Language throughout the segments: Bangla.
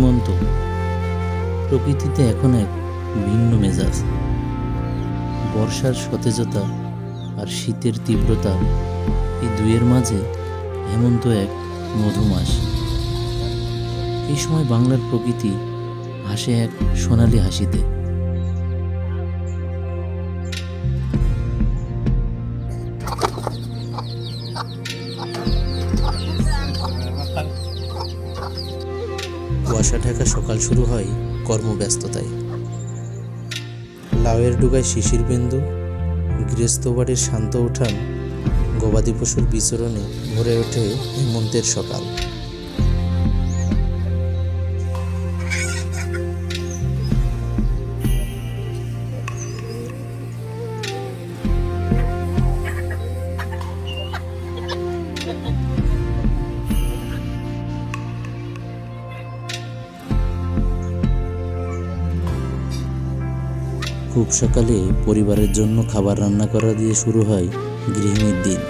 হেমন্ত। প্রকৃতিতে এখন এক ভিন্ন মেজাজ। বর্ষার সতেজতা আর শীতের তীব্রতা, এই দুয়ের মাঝে হেমন্ত এক মধুমাস। এই সময় বাংলার প্রকৃতি হাসে এক সোনালি হাসিতে। কুয়াশা ঢাকা সকাল শুরু হয় কর্মব্যস্ততায়। লাউয়ের ডুগায় শিশির বিন্দু, গৃহস্থবাড়ির শান্ত উঠান, গবাদি পশুর বিচরণে ভরে ওঠে হেমন্তের সকাল। খুব সকালে পরিবারের জন্য খাবার রান্না করা দিয়ে শুরু হয় গৃহিণীর দিন।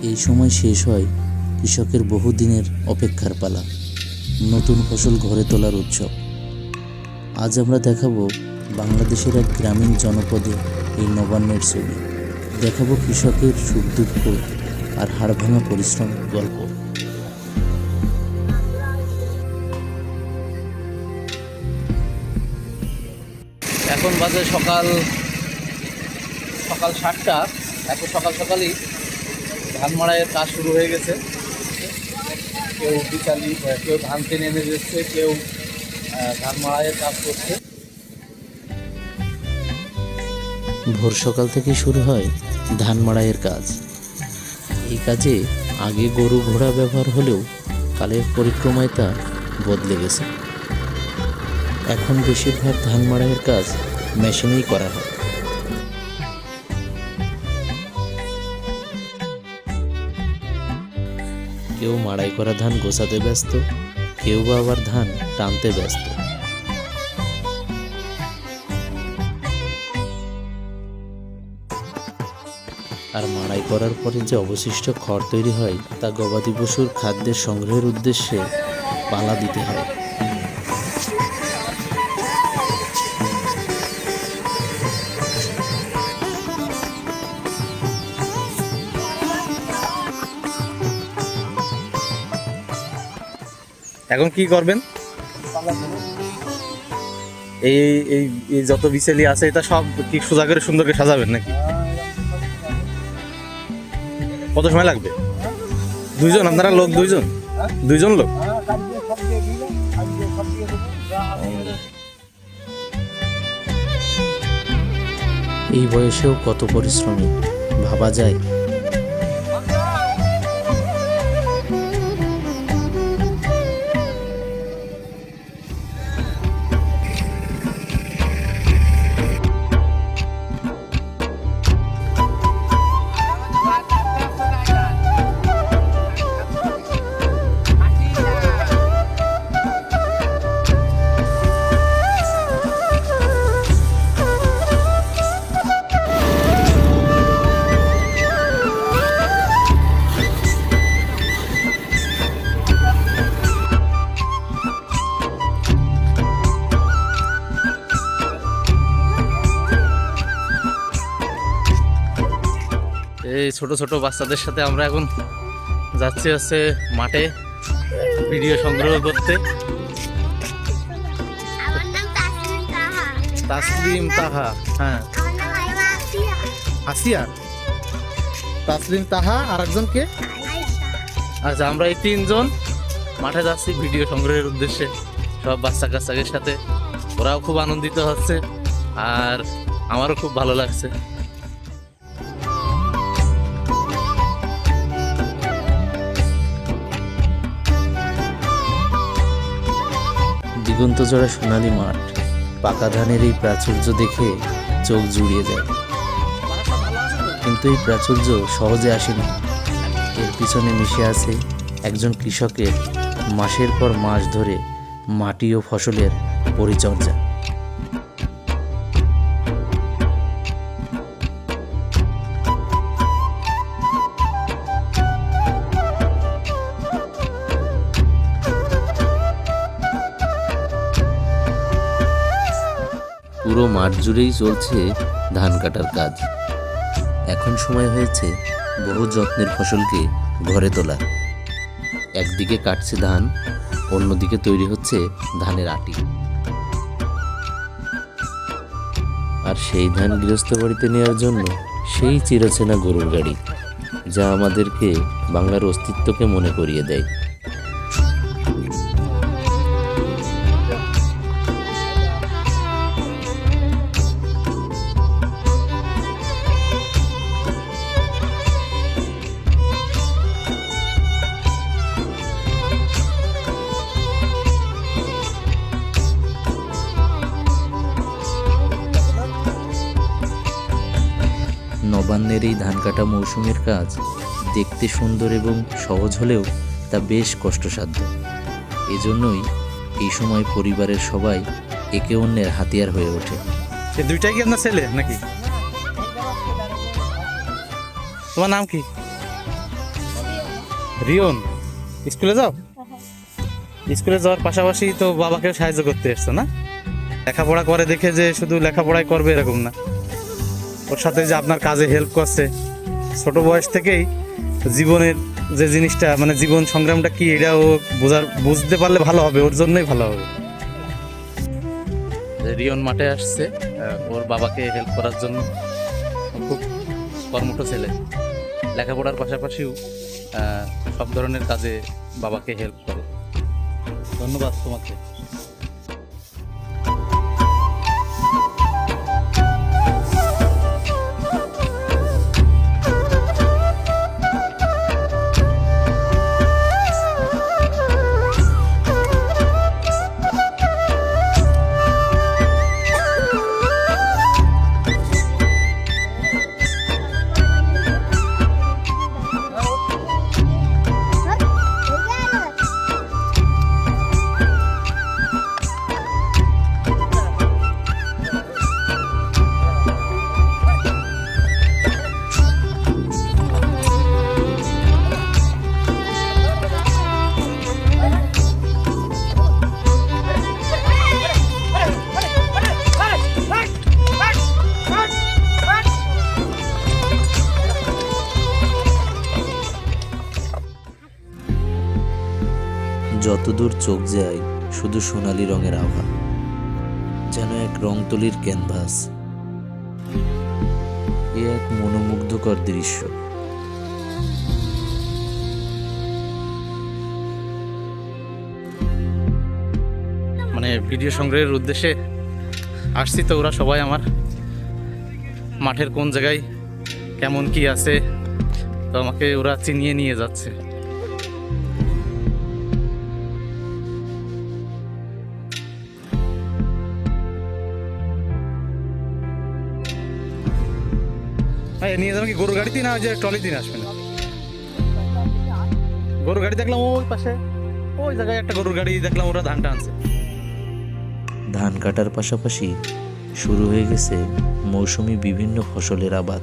এই সময় শেষ হয় কৃষকের বহুদিনের অপেক্ষার পালা, নতুন ফসল ঘরে তোলার উৎসব। আজ আমরা দেখাবো বাংলাদেশের এক গ্রামীণ জনপদে এই নবান্নের ছবি। দেখাবো কৃষকের সুখ দুঃখ আর হাড়ভাঙা পরিশ্রম গল্প। এখন বাজে সকাল 7টা। এখন সকালই ধান মাড়াইয়ের কাজ শুরু হয়ে গেছে। কেউ বিচালি, কেউ ধান টেনে এনে দিচ্ছে, কেউ ধান মাড়াইয়ের কাজ করছে। ভোর সকাল থেকে শুরু হয় ধান মাড়াইয়ের কাজ। এই কাজে আগে গরু ঘোড়া ব্যবহার হলেও কালের পরিক্রমায় তা বদলে গেছে। এখন বেশিরভাগ ধান মাড়াইয়ের কাজ মেশিনেই করা হয়। কেউ মাড়াই করা ধান গোছাতে ব্যস্ত, কেউ বা আবার ধান টানতে ব্যস্ত। আর মাড়াই করার পরে যে অবশিষ্ট খড় তৈরি হয় তা গবাদি পশুর খাদ্যের সংগ্রহের উদ্দেশ্যে পালা দিতে হয়। এখন কি করবেন? এই এই এই যত বিচেলি আছে এটা সব কি সোজা করে সুন্দর করে সাজাবেন নাকি? কত সময় লাগবে? দুইজন? আপনারা লোক দুইজন লোক? এই বয়সেও কত পরিশ্রমী ভাবা যায়। এই ছোট ছোট বাচ্চাদের সাথে আমরা এখন যাচ্ছি মাঠে ভিডিও সংগ্রহ করতে। তাসলিম তাহা, হ্যাঁ আসিয়া, তাসলিম তাহা আর একজনকে। আচ্ছা, আমরা এই 3 জন মাঠে যাচ্ছি ভিডিও সংগ্রহের উদ্দেশ্যে, সব বাচ্চা কাচ্চাদের সাথে। ওরাও খুব আনন্দিত হচ্ছে আর আমারও খুব ভালো লাগছে। দিগন্ত জোড়া সোনালি মাঠ, পাকা ধানের এই প্রাচুর্য দেখে চোখ জুড়িয়ে যায়। কিন্তু এই প্রাচুর্য সহজে আসেনি। এর পিছনে মিশে আছে একজন কৃষকের মাসের পর মাস ধরে মাটি ও ফসলের পরিচর্যা। পুরো মাঠ জুড়েই চলছে ধান কাটার কাজ। এখন সময় হয়েছে বহু যত্নের ফসলকে ঘরে তোলা। একদিকে কাটছে ধান, অন্যদিকে তৈরি হচ্ছে ধানের আটি। আর সেই ধান গৃহস্থ বাড়িতে নেওয়ার জন্য সেই চিরচেনা গরুর গাড়ি, যা আমাদেরকে বাংলার অস্তিত্বকে মনে করিয়ে দেয়। নবান্নের এই ধান কাটা মৌসুমের কাজ দেখতে সুন্দর এবং সহজ হলেও তা বেশ কষ্টসাধ্য। এজন্যই এই সময় পরিবারের সবাই একে অন্যের হাতিয়ার হয়ে ওঠে। সে দুইটাই কি আপনার ছেলে নাকি? তোমার নাম কি? রিয়ন। স্কুলে যাও? স্কুলে যাওয়ার পাশাপাশি তো বাবাকেও সাহায্য করতে এসছো না? লেখাপড়া করে দেখে যে শুধু লেখাপড়াই করবে এরকম না, ওর সাথে যে আপনার কাজে হেল্প করছে। ছোট বয়স থেকেই জীবনের যে জিনিসটা মানে জীবন সংগ্রামটা কি এটা ও বুঝতে পারলে ভালো হবে, ওর জন্যই ভালো হবে। রিয়ন মাঠে আসছে ওর বাবাকে হেল্প করার জন্য। খুব কর্মঠ ছেলে, লেখাপড়ার পাশাপাশিও সব ধরনের কাজে বাবাকে হেল্প করে। ধন্যবাদ তোমাকে। যতদূর চোখ যায় শুধু সোনালী রঙের আভা, যেন এক রংতুলির ক্যানভাস। এ এক মনোমুগ্ধকর দৃশ্য। মানে ভিডিও সংগ্রহের উদ্দেশ্যে আসছি তো, ওরা সবাই আমার মাঠের কোন জায়গায় কেমন কি আছে তো আমাকে ওরা চিনিয়ে নিয়ে যাচ্ছে। নিয়ে যাবেন কি গরুর গাড়িতে, না যে ট্রলি দিন আসবেন? গরুর গাড়ি দেখলাম ওই পাশে, ওই জায়গায় একটা গরুর গাড়ি দেখলাম, ওরা ধানটা আনছে। ধান কাটার পাশাপাশি শুরু হয়ে গেছে মৌসুমি বিভিন্ন ফসলের আবাদ।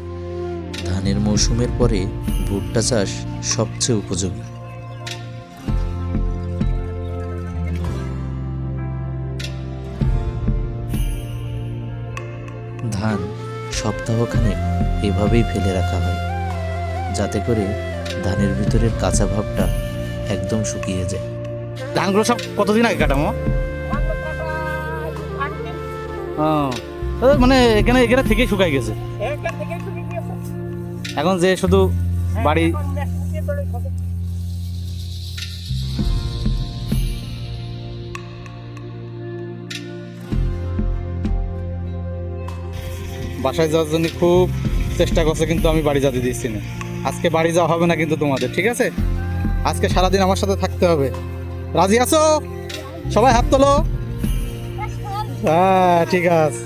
ধানের মৌসুমের পরে ভুট্টা চাষ সবচেয়ে উপযোগী। ধান সপ্তাহখানেক এভাবেই ফেলে রাখা হয়, যাতে করে ধানের ভিতরের কাঁচা ভাবটা একদম শুকিয়ে যায়। ধানগুলো সব কতদিন আগে কাটামো? মানে এখানে এখানে থেকেই শুকাই গেছে, এখন যে শুধু বাড়ি। বাসায় যাওয়ার জন্য খুব চেষ্টা করছে, কিন্তু আমি বাড়ি যেতে দিচ্ছি না। আজকে বাড়ি যাওয়া হবে না কিন্তু তোমাদের, ঠিক আছে? আজকে সারাদিন আমার সাথে থাকতে হবে। রাজি আছো? সবাই হাত তোলো। হ্যাঁ ঠিক আছে।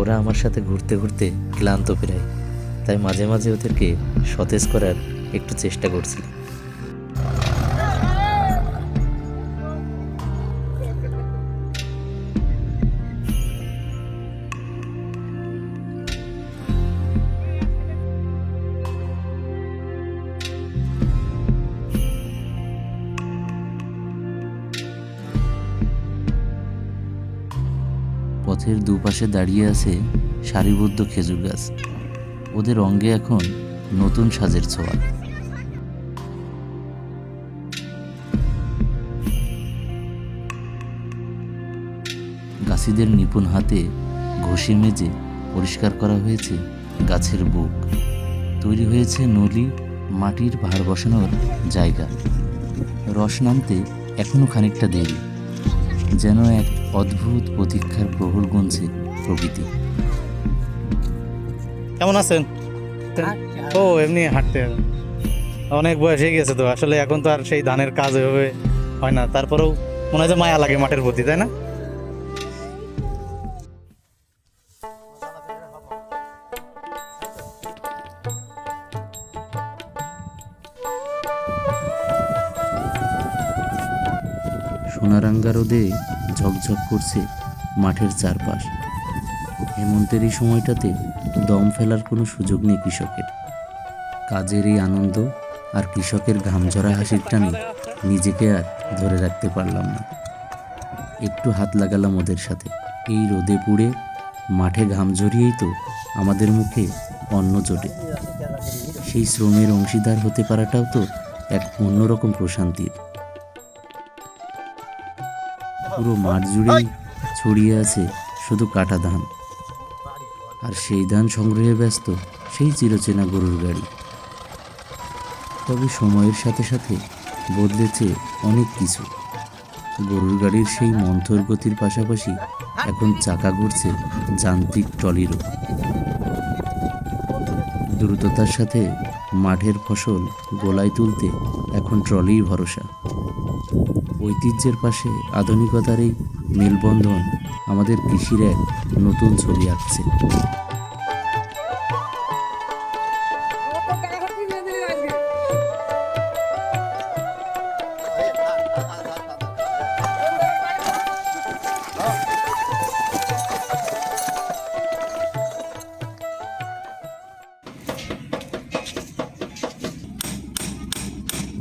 ওরা আমার সাথে ঘুরতে ঘুরতে ক্লান্ত প্রায়, তাই মাঝে মাঝে ওদেরকে সতেজ করার একটু চেষ্টা করছি। পথের দুপাশে দাঁড়িয়ে আছে সারিবদ্ধ খেজুর গাছ। ওদের অঙ্গে এখন নতুন সাজের ছোঁয়া। গাছিদের নিপুণ হাতে ঘষে মেজে পরিষ্কার করা হয়েছে গাছের বুক। তৈরি হয়েছে নলি, মাটির ভার বসানোর জায়গা। রস নামতে এখনো খানিকটা দেরি, যেন এক অদ্ভুত প্রতীক্ষার প্রহর গুনছে প্রকৃতি। কেমন আছেন? ও এমনি হাঁটতে অনেক বয়স হয়ে গেছে তো, আসলে এখন তো আর সেই ধানের কাজ এভাবে হয় না। তারপরেও মনে হয় যে মায়া লাগে মাঠের প্রতি, তাই না? সোনারাঙ্গা রোদে ঝকঝক করছে মাঠের চারপাশ। হেমন্তের এই সময়টাতে দম ফেলার কোনো সুযোগ নেই কৃষকের। কাজের এই আনন্দ আর কৃষকের ঘামঝরা হাসির টানে নিজেকে আর ধরে রাখতে পারলাম না। একটু হাত লাগালাম ওদের সাথে। এই রোদে পুড়ে মাঠে ঘাম ঝরিয়েই তো আমাদের মুখে অন্ন জোটে। সেই শ্রমের অংশীদার হতে পারাটাও তো এক অন্যরকম প্রশান্তির। পুরো মাঠ জুড়েই ছড়িয়ে আছে শুধু কাটা ধান, আর সেই ধান সংগ্রহে ব্যস্ত সেই চিরচেনা গরুর গাড়ি। তবে সময়ের সাথে সাথে বদলেছে অনেক কিছু। গরুর গাড়ির সেই মন্থর গতির পাশাপাশি এখন চাকা ঘুরছে যান্ত্রিক ট্রলিরও। দ্রুততার সাথে মাঠের ফসল গোলায় তুলতে এখন ট্রলিই ভরসা। ঐতিহ্যের পাশে আধুনিকতার এই মেলবন্ধন আমাদের কৃষির এক নতুন ছবি আঁকছে।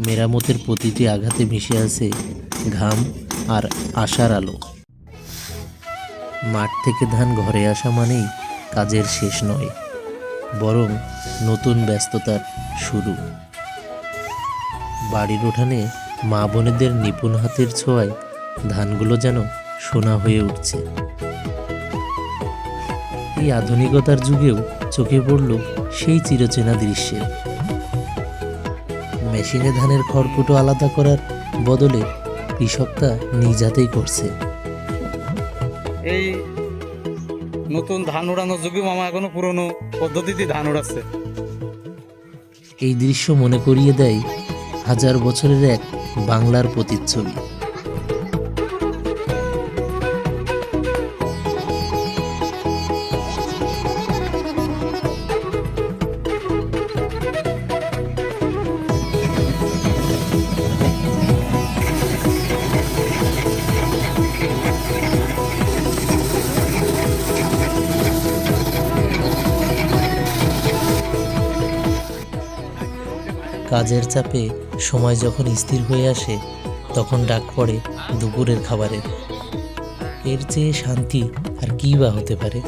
মেরামতের প্রতিটি আঘাতে মিশে আছে ঘাম আর আশার আলো। মাঠ থেকে ধান ঘরে আসা মানেই কাজের শেষ নয়, বরং নতুন ব্যস্ততার শুরু। বাড়ির উঠানে মা বোনেদের নিপুণ হাতের ছোঁয়ায় ধানগুলো যেন সোনা হয়ে উঠছে। এই আধুনিকতার যুগেও চোখে পড়ল সেই চিরচেনা দৃশ্যের। মেশিনে ধানের খড়কুটো আলাদা করার বদলে কৃষক তা নিজ হাতেই করছে। এই নতুন ধান উড়ানোর যুগে মামা এখনো পুরনো পদ্ধতিতে ধান উড়াচ্ছে। এই দৃশ্য মনে করিয়ে দেয় হাজার বছরের এক বাংলার প্রতিচ্ছবি। কাজের চাপে সময় যখন স্থির হয়ে আসে, তখন ডাক পড়ে দুপুরের খাবারের। এর চেয়ে শান্তি আর কী বা হতে পারে?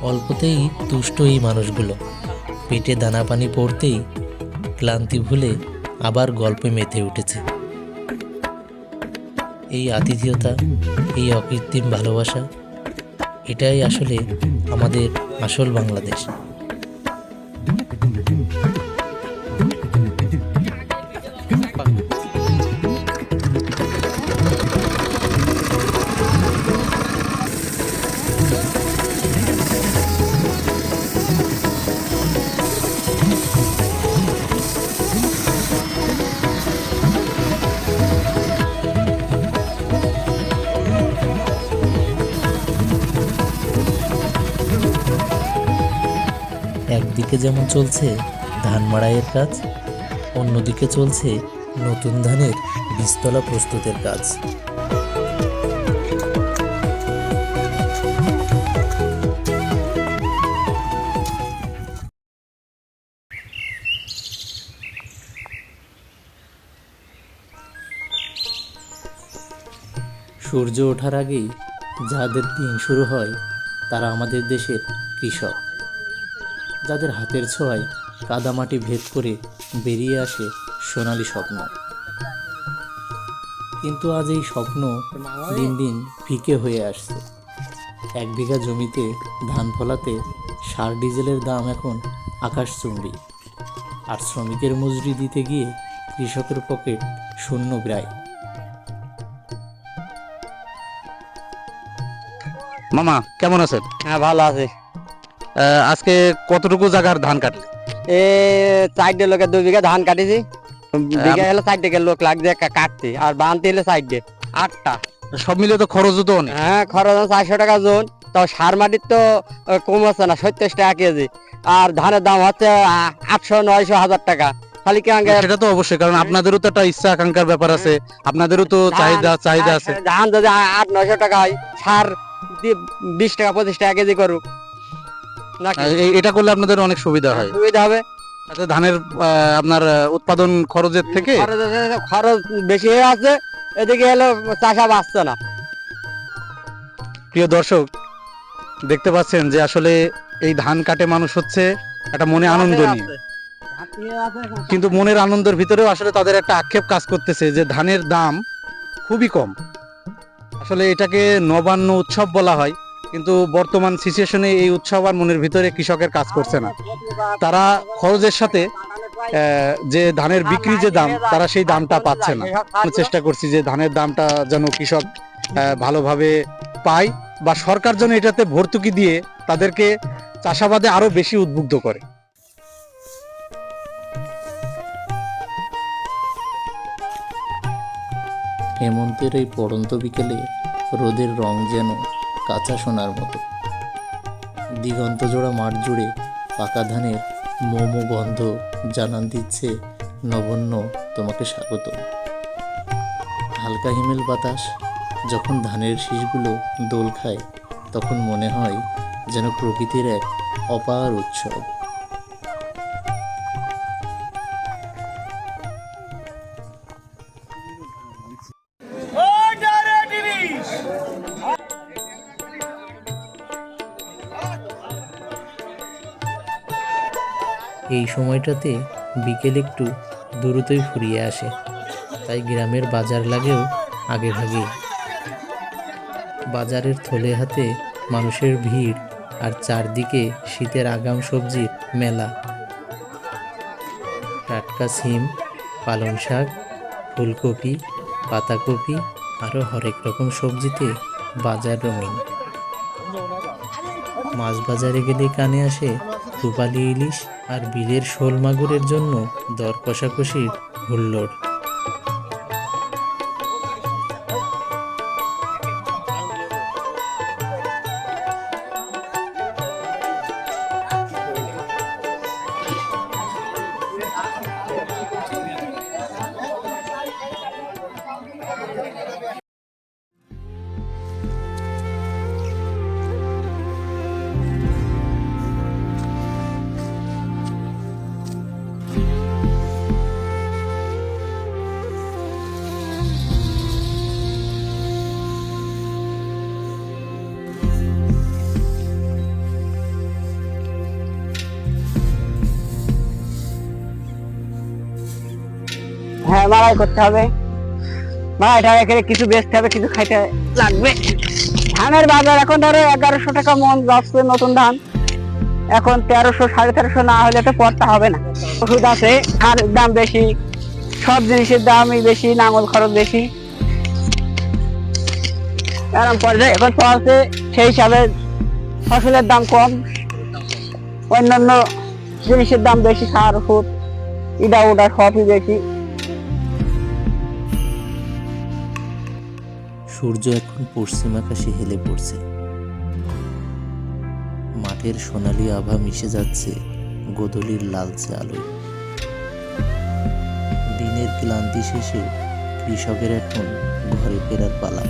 অল্পতেই তুষ্ট এই মানুষগুলো। পেটে দানা পানি পড়তেই ক্লান্তি ভুলে আবার গল্পে মেতে উঠেছে। এই আতিথেয়তা, এই অকৃত্রিম ভালোবাসা, এটাই আসলে আমাদের আসল বাংলাদেশ। একদিকে যেমন চলছে ধান মাড়াইয়ের কাজ, অন্যদিকে চলছে নতুন ধানের বীজতলা প্রস্তুতের কাজ। সূর্য ওঠার আগেই যাদের দিন শুরু হয় তারা আমাদের দেশের কৃষক, যাদের হাতের ছোঁয়ায় কাদামাটি ভেদ করে বেরিয়ে আসে সোনালি স্বপ্ন। কিন্তু আজ এই স্বপ্ন দিন দিন ফিকে হয়ে আসছে। 1 বিঘা জমিতে ধান ফলাতে সার ডিজেলের দাম এখন আকাশচুম্বী, আর শ্রমিকের মজুরি দিতে গিয়ে কৃষকের পকেট শূন্য প্রায়। মামা কেমন আছেন? হ্যাঁ, ভালো আছে। আজকে কতটুকু জায়গার ধান কাটলে? এ 4 লোকের 2 বিঘা ধান কাটিছি। বিঘা হলো 4 টাকা লোক লাগছে কাটতে, আর বানতে হলো 8টা। সব মিলে তো খরচও তো অনেক। হ্যাঁ, খরচ 400 টাকা জন। তাও সার মাটির তো কম আছে না, 70 টাকা কেজি। আর ধানের দাম হচ্ছে 800, 900, 1000 টাকা। খালি কি সেটা তো অবশ্যই, কারণ আপনাদেরও তো একটা ইচ্ছা আকাঙ্ক্ষার ব্যাপার আছে, আপনাদেরও তো চাহিদা আছে। ধান যদি 800-900 টাকা হয়, সার 20 টাকা 25 টাকা কেজি করুক নাকি? এটা করলে আপনাদের অনেক সুবিধা হয়। সুবিধা হবে। তাতে ধানের আপনার উৎপাদন খরচের থেকে খরচ বেশি হয়ে আছে, এদিকে হলো চাষা বাঁচছে না। প্রিয় দর্শক, দেখতে পাচ্ছেন যে আসলে এই ধান কাটে মানুষ হচ্ছে একটা মনে আনন্দ নিয়ে, কিন্তু মনের আনন্দের ভিতরেও আসলে তাদের একটা আক্ষেপ কাজ করতেছে যে ধানের দাম খুবই কম। আসলে এটাকে নবান্ন উৎসব বলা হয়, কিন্তু বর্তমান সিচুয়েশনে এই উৎসব আর মনের ভিতরে কৃষকের কাজ করছে না। তারা খরচের সাথে যে ধানের বিক্রি যে দাম, তারা সেই দামটা পাচ্ছে না। আমরা চেষ্টা করছি যে ধানের দামটা যেন কৃষক ভালোভাবে পায়, বা সরকার যেন এটাতে ভর্তুকি দিয়ে তাদেরকে চাষাবাদে আরো বেশি উদ্বুদ্ধ করে। হেমন্তের এই পড়ন্ত বিকেলে রোদের রং যেন কাঁচা সোনার মতো। দিগন্ত জোড়া মাঠ জুড়ে পাকা ধানের মোমো গন্ধ জানান দিচ্ছে নবান্ন তোমাকে স্বাগত। হালকা হিমেল বাতাস যখন ধানের শীষগুলো দোল খায়, তখন মনে হয় যেন প্রকৃতির এক অপার উৎসব। এই সময়টাতে বিকেল একটু দ্রুতই ফুরিয়ে আসে, তাই গ্রামের বাজার লাগেও আগে ভাগে। বাজারের থলে হাতে মানুষের ভিড়, আর চারদিকে শীতের আগাম সবজির মেলা। টাটকা সিম, পালং শাক, ফুলকপি, পাতাকপি, আরও হরেক রকম সবজিতে বাজার রঙিন। মাছ বাজারে গেলে কানে আসে রূপালী ইলিশ আর বিলের শোল মাগুরের জন্য দর কষাকষির হুল্লোড়। হ্যাঁ, মারাই করতে হবে। মারাইটা এখানে কিছু বেচতে হবে, কিছু খাইতে লাগবে। ধানের বাজার এখন ধরো 1100 টাকা মন যাচ্ছে নতুন ধান। এখন 1300, 1350 না হলে তো পড়তে হবে না। ওষুধ আছে, সারের দাম বেশি, সব জিনিসের দামই বেশি, নাঙল খরচ বেশি। এরকম পর্যায়ে এখন চলছে, সেই হিসাবে ফসলের দাম কম, অন্যান্য জিনিসের দাম বেশি, সার ওষুধ ইডা ওটা সবই বেশি। সূর্য এখন পশ্চিম আকাশে হেলে পড়ছে। মাঠের সোনালি আভা মিশে যাচ্ছে গোধূলির লালচে আলোয়। দিনের ক্লান্তি শেষে কৃষকের এখন ঘরে ফেরার পালা।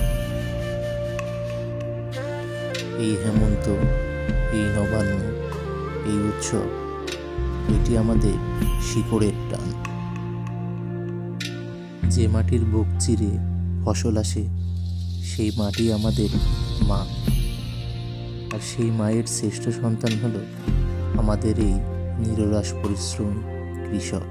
এই হেমন্ত, এই নবান্ন, এই উৎসব, এটি আমাদের শিকড়ের টান। যে মাটির বুক চিরে ফসল আসে, সেই মাটি আমাদের মা, আর সেই মায়ের শ্রেষ্ঠ সন্তান হলো আমাদের এই নিরলস পরিশ্রম কৃষক।